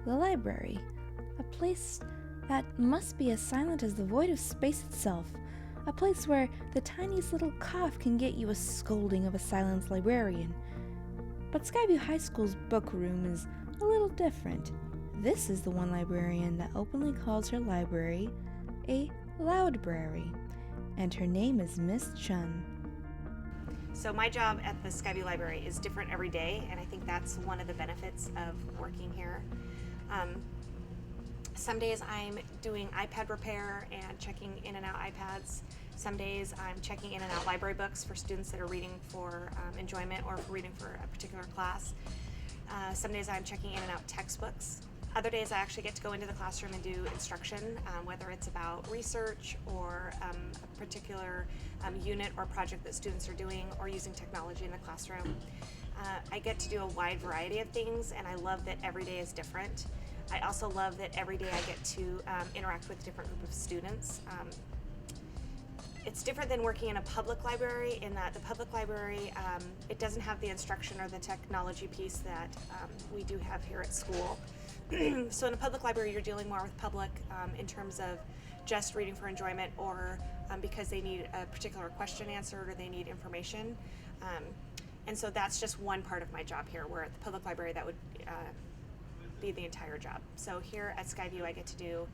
the library, a place that must be as silent as the void of space itself, a place where the tiniest little cough can get you a scolding of a silenced librarian. But Skyview High School's book room is a little different. This is the one librarian that openly calls her library a Loudbrary, and her name is Miss Chun. So my job at the Skyview Library is different every day, and I think that's one of the benefits of working here. Some days I'm doing iPad repair and checking in and out iPads. Some days I'm checking in and out library books for students that are reading for enjoyment or for reading for a particular class. Some days I'm checking in and out textbooks. Other days I actually get to go into the classroom and do instruction, whether it's about research or a particular unit or project that students are doing or using technology in the classroom. I get to do a wide variety of things, and I love that every day is different. I also love that every day I get to interact with a different group of students. It's different than working in a public library in that the public library, it doesn't have the instruction or the technology piece that we do have here at school. So in a public library, you're dealing more with public in terms of just reading for enjoyment or because they need a particular question answered or they need information. And so that's just one part of my job here, where at the public library that would be the entire job. So here at Skyview, I get to do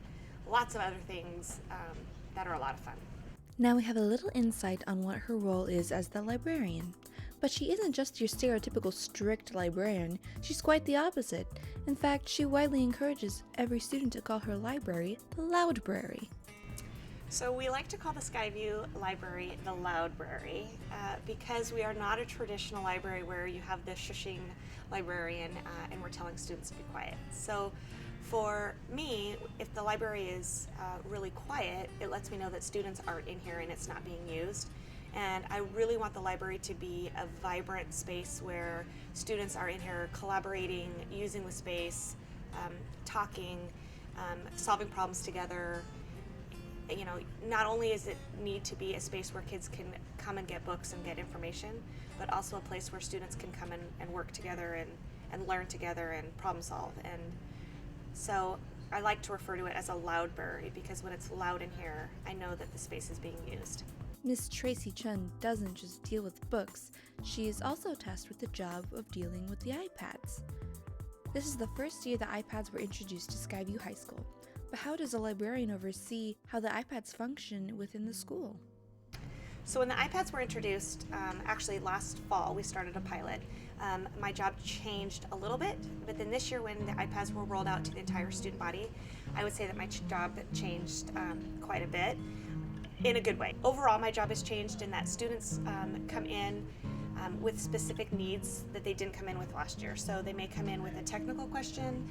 lots of other things that are a lot of fun. Now we have a little insight on what her role is as the librarian. But she isn't just your stereotypical strict librarian, she's quite the opposite. In fact, she widely encourages every student to call her library the Loudbrary. So we like to call the Skyview Library the Loudbrary because we are not a traditional library where you have the shushing librarian and we're telling students to be quiet. So for me, if the library is really quiet, it lets me know that students aren't in here and it's not being used. And I really want the library to be a vibrant space where students are in here collaborating, using the space, talking, solving problems together. You know, not only is it need to be a space where kids can come and get books and get information, but also a place where students can come and work together and learn together and problem solve. And so I like to refer to it as a Loudbrary because when it's loud in here, I know that the space is being used. Miss Traci Chun doesn't just deal with books, she is also tasked with the job of dealing with the iPads. This is the first year the iPads were introduced to Skyview High School, but how does a librarian oversee how the iPads function within the school? So when the iPads were introduced, actually last fall, we started a pilot. My job changed a little bit, but then this year when the iPads were rolled out to the entire student body, I would say that my job changed quite a bit in a good way. Overall, my job has changed in that students come in with specific needs that they didn't come in with last year. So they may come in with a technical question.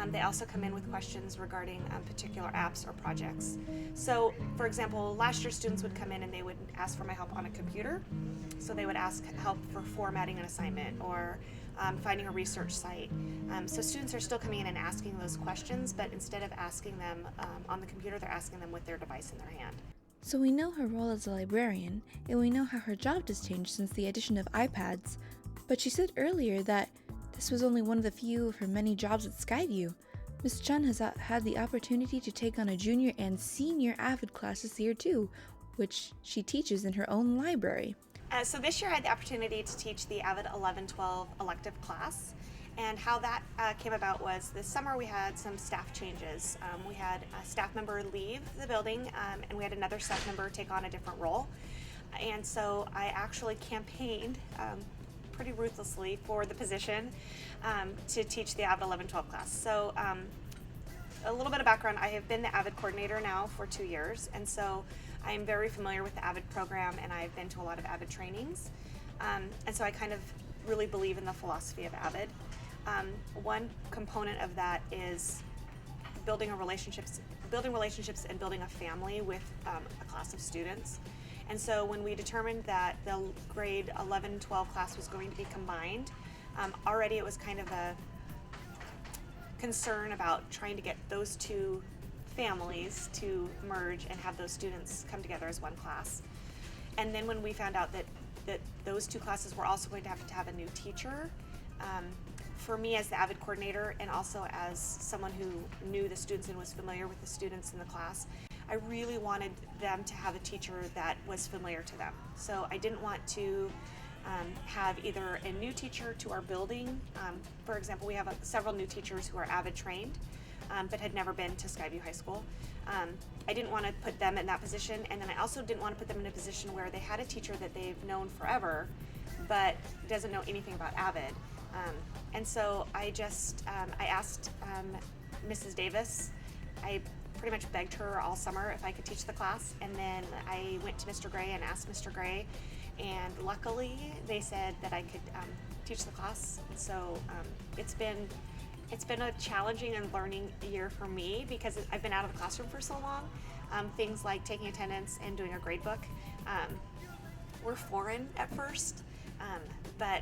They also come in with questions regarding particular apps or projects. So for example, last year students would come in and they would ask for my help on a computer. So they would ask help for formatting an assignment or finding a research site. So students are still coming in and asking those questions, but instead of asking them on the computer, they're asking them with their device in their hand. So we know her role as a librarian, and we know how her job has changed since the addition of iPads, but she said earlier that this was only one of the few of her many jobs at Skyview. Ms. Chun has had the opportunity to take on a junior and senior AVID class this year too, which she teaches in her own library. So this year I had the opportunity to teach the AVID 11-12 elective class. And how that came about was this summer we had some staff changes. We had a staff member leave the building and we had another staff member take on a different role. And so I actually campaigned pretty ruthlessly for the position to teach the AVID 11-12 class. So a little bit of background, I have been the AVID coordinator now for 2 years, and so I am very familiar with the AVID program and I've been to a lot of AVID trainings. And so I kind of really believe in the philosophy of AVID. One component of that is building relationships and building a family with a class of students. And so when we determined that the grade 11-12 class was going to be combined, already it was kind of a concern about trying to get those two families to merge and have those students come together as one class. And then when we found out that those two classes were also going to have a new teacher, for me as the AVID coordinator and also as someone who knew the students and was familiar with the students in the class, I really wanted them to have a teacher that was familiar to them. So I didn't want to have either a new teacher to our building. For example, we have several new teachers who are AVID trained, but had never been to Skyview High School. I didn't want to put them in that position, and then I also didn't want to put them in a position where they had a teacher that they've known forever, but doesn't know anything about AVID. And so I just, I asked Mrs. Davis, I pretty much begged her all summer if I could teach the class, and then I went to Mr. Gray and asked Mr. Gray, and luckily they said that I could teach the class. And so it's been a challenging and learning year for me because I've been out of the classroom for so long. Things like taking attendance and doing a grade book were foreign at first, but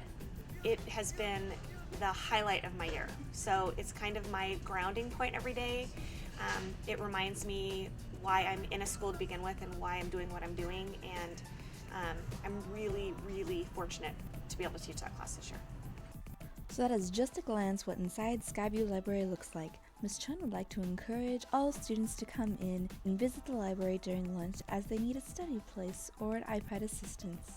it has been the highlight of my year. So it's kind of my grounding point every day. It reminds me why I'm in a school to begin with and why I'm doing what I'm doing, and I'm really, really fortunate to be able to teach that class this year. So that is just a glance what inside Skyview Library looks like. Ms. Chun would like to encourage all students to come in and visit the library during lunch as they need a study place or an iPad assistance.